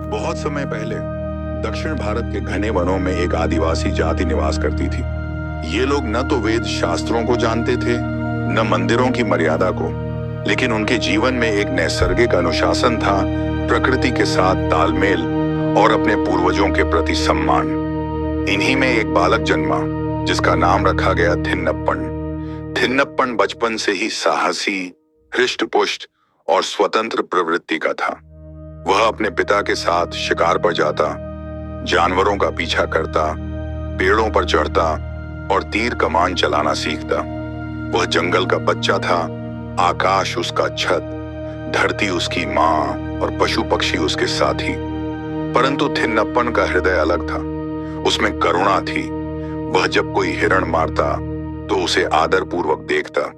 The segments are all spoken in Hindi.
बहुत समय पहले दक्षिण भारत के घने वनों में एक आदिवासी जाति निवास करती थी। ये लोग न तो वेद शास्त्रों को जानते थे, न मंदिरों की मर्यादा को, लेकिन उनके जीवन में एक नैसर्गिक अनुशासन था, प्रकृति के साथ तालमेल और अपने पूर्वजों के प्रति सम्मान। इन्हीं में एक बालक जन्मा, जिसका नाम रखा गया थिन्नप्पन। थिन्नप्पन बचपन से ही साहसी, हृष्ट-पुष्ट और स्वतंत्र प्रवृत्ति का था। वह अपने पिता के साथ शिकार पर जाता, जानवरों का पीछा करता, पेड़ों पर चढ़ता और तीर कमान चलाना सीखता। वह जंगल का बच्चा था, आकाश उसका छत, धरती उसकी माँ और पशु पक्षी उसके साथी। परंतु थिन्नप्पन का हृदय अलग था, उसमें करुणा थी। वह जब कोई हिरण मारता तो उसे आदर पूर्वक देखता,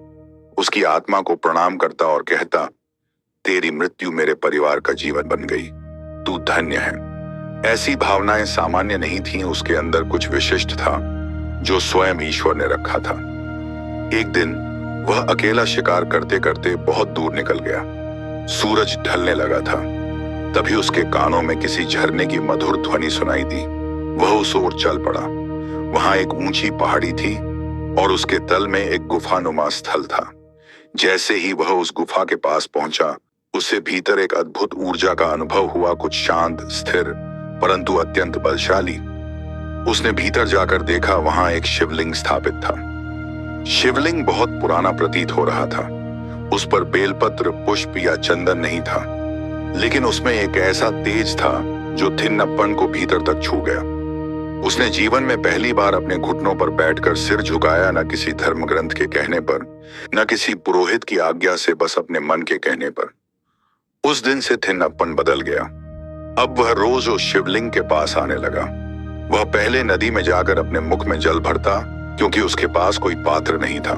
उसकी आत्मा को प्रणाम करता और कहता, तेरी मृत्यु मेरे परिवार का जीवन बन गई, तू धन्य है। ऐसी भावनाएं सामान्य नहीं थीं, उसके अंदर कुछ विशिष्ट था जो स्वयं ईश्वर ने रखा था। एक दिन वह अकेला शिकार करते करते बहुत दूर निकल गया। सूरज ढलने लगा था। तभी उसके कानों में किसी झरने की मधुर ध्वनि सुनाई दी। वह उस ओर चल पड़ा। वहां एक ऊंची पहाड़ी थी और उसके तल में एक गुफानुमा स्थल था। जैसे ही वह उस गुफा के पास पहुंचा, उसे भीतर एक अद्भुत ऊर्जा का अनुभव हुआ, कुछ शांत, स्थिर परंतु अत्यंत बलशाली। उसने भीतर जाकर देखा, वहां एक शिवलिंग स्थापित था। शिवलिंग बहुत पुराना प्रतीत हो रहा था। उस पर बेलपत्र, पुष्प या चंदन नहीं था, लेकिन उसमें एक ऐसा तेज था जो थिन्नप्पन को भीतर तक छू गया। उसने जीवन में पहली बार अपने घुटनों पर बैठकर सिर झुकाया, न किसी धर्म ग्रंथ के कहने पर, न किसी पुरोहित की आज्ञा से, बस अपने मन के कहने पर। उस दिन से थिन्नप्पन बदल गया। अब वह रोज उस शिवलिंग के पास आने लगा। वह पहले नदी में जाकर अपने मुख में जल भरता, क्योंकि उसके पास कोई पात्र नहीं था।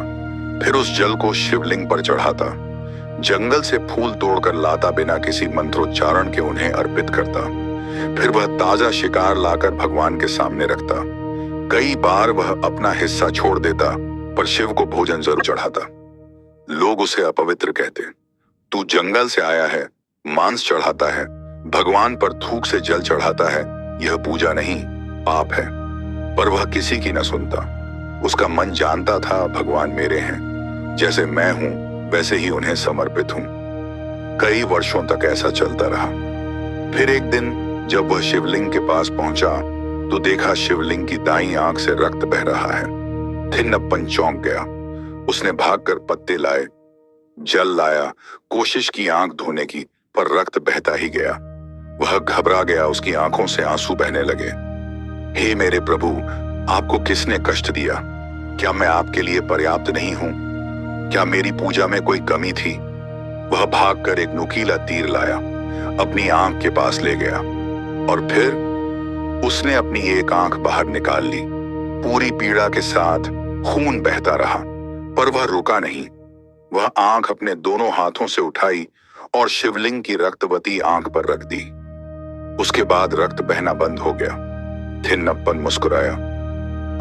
फिर उस जल को शिवलिंग पर चढ़ाता। जंगल से फूल तोड़कर लाता, बिना किसी मंत्रोच्चारण के उन्हें अर्पित करता। फिर वह ताजा शिकार लाकर भगवान के सामने रखता। कई बार वह अपना हिस्सा छोड़ देता, पर शिव को भोजन जरूर चढ़ाता। लोग उसे अपवित्र कहते। तू जंगल से आया है, मांस चढ़ाता है, भगवान पर थूक से जल चढ़ाता है, यह पूजा नहीं, पाप है। पर वह किसी की न सुनता। उसका मन जानता था, भगवान मेरे हैं, जैसे मैं हूं वैसे ही उन्हें समर्पित हूं। कई वर्षों तक ऐसा चलता रहा। फिर एक दिन जब वह शिवलिंग के पास पहुंचा तो देखा, शिवलिंग की दाईं आंख से रक्त बह रहा है। थिन्नप्पन चौंक गया। उसने भागकर पत्ते लाए, जल लाया, कोशिश की आंख धोने की, पर रक्त बहता ही गया। वह घबरा गया, उसकी आंखों से आंसू बहने लगे। हे मेरे प्रभु, आपको किसने कष्ट दिया? क्या मैं आपके लिए पर्याप्त नहीं हूं? क्या मेरी पूजा में कोई कमी थी? वह भागकर एक नुकीला तीर लाया, अपनी आंख के पास ले गया और फिर उसने अपनी एक आंख बाहर निकाल ली। पूरी पीड़ा के साथ खून बहता रहा, पर वह रुका नहीं। वह आंख अपने दोनों हाथों से उठाई और शिवलिंग की रक्तवती आंख पर रख दी। उसके बाद रक्त बहना बंद हो गया। थिन्नप्पन मुस्कुराया,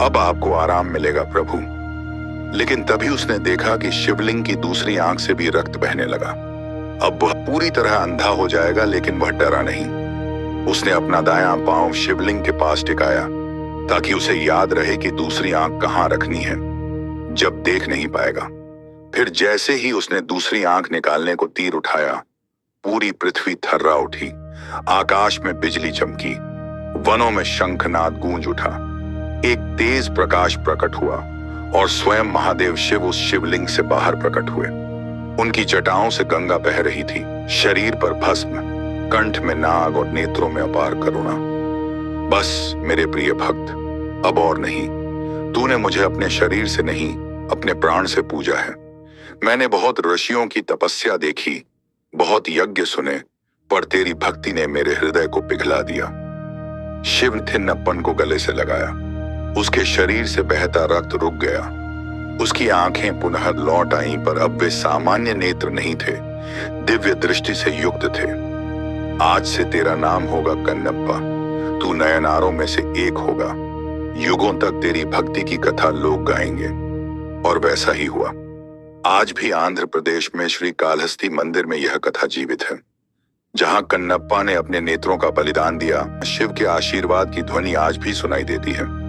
अब आपको आराम मिलेगा प्रभु। लेकिन तभी उसने देखा कि शिवलिंग की दूसरी आंख से भी रक्त बहने लगा। अब वह पूरी तरह अंधा हो जाएगा, लेकिन वह डरा नहीं। उसने अपना दायां पांव शिवलिंग के पास टिकाया, ताकि उसे याद रहे कि दूसरी आंख कहां रखनी है जब देख नहीं पाएगा। फिर जैसे ही उसने दूसरी आंख निकालने को तीर उठाया, पूरी पृथ्वी थर्रा उठी। आकाश में बिजली चमकी, वनों में शंखनाद गूंज उठा। एक तेज प्रकाश प्रकट हुआ और स्वयं महादेव शिव उस शिवलिंग से बाहर प्रकट हुए। उनकी जटाओं से गंगा बह रही थी, शरीर पर भस्म, कंठ में नाग और नेत्रों में अपार करुणा। बस मेरे प्रिय भक्त, अब और नहीं। तूने मुझे अपने शरीर से नहीं, अपने प्राण से पूजा है। मैंने बहुत ऋषियों की तपस्या देखी, बहुत यज्ञ सुने, पर तेरी भक्ति ने मेरे हृदय को पिघला दिया। शिव थिन्नप्पन को गले से लगाया। उसके शरीर से बहता रक्त रुक गया। उसकी आंखें पुनः लौट आईं, पर अब वे सामान्य नेत्र नहीं थे, दिव्य दृष्टि से युक्त थे। आज से तेरा नाम होगा कन्नप्पा। तू नयनारों में से एक होगा। युगों तक तेरी भक्ति की कथा लोग गाएंगे। और वैसा ही हुआ। आज भी आंध्र प्रदेश में श्री कालहस्ती मंदिर में यह कथा जीवित है। जहां कन्नप्पा ने अपने नेत्रों का बलिदान दिया, शिव के आशीर्वाद की ध्वनि आज भी सुनाई देती है।